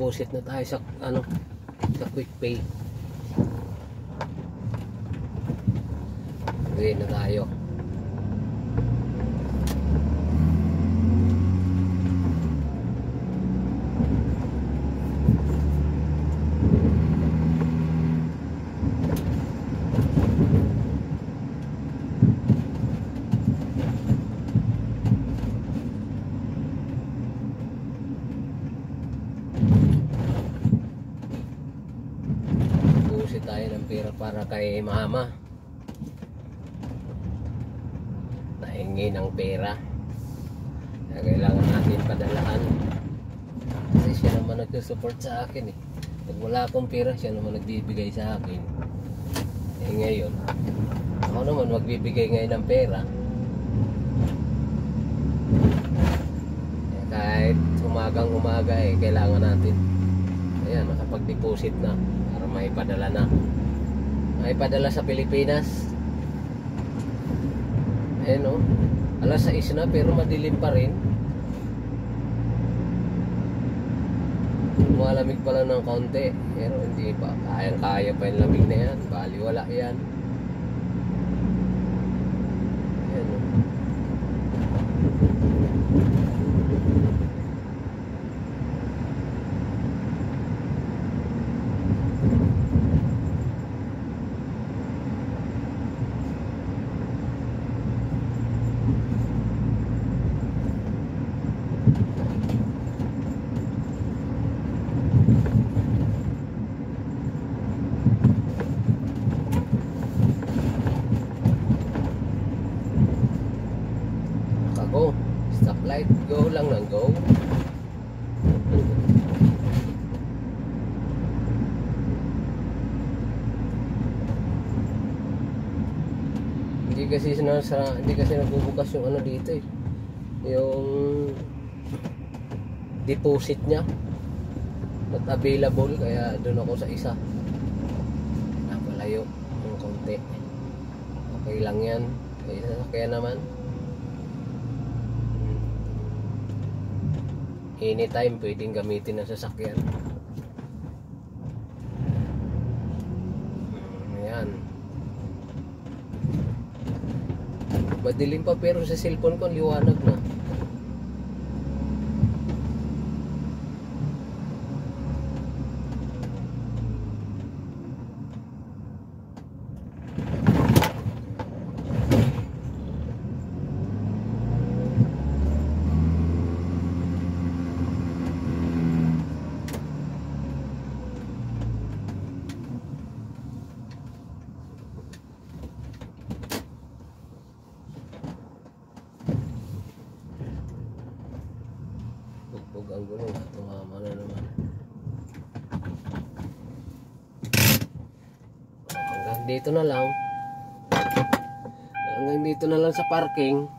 Mag-deposit na tayo sa ano, sa quick pay. Uwi na tayo. Tayo ng pera para kay mama, nahingi ng pera, kaya kailangan natin padalahan kasi siya naman nagsusupport sa akin eh. Pag wala akong pera, siya naman nagbibigay sa akin eh. Ngayon ako naman magbibigay ngayon ng pera, kahit umagang umaga eh, kailangan natin. Ayan, nakapag-deposit na para maipadala na. Maipadala sa Pilipinas. Ayan o, alas 6 na pero madilim pa rin. Malamig pa lang ng konti, pero hindi pa, kayang-kaya pa yung lamig na yan. Baliwala yan. Ayan o. Go, stoplight, go lang ng go. Hindi kasi nagbubukas yung ano dito eh, yung deposit niya not available, kaya doon ako sa isa. Napalayo ng konti. Okay lang yan, kaya naman anytime pwedeng gamitin ang sasakyan. Ayan. Madilim pa pero sa cellphone ko liwanag na. Bugbog ang gulong, tumama na naman. Hanggang dito na lang sa parking.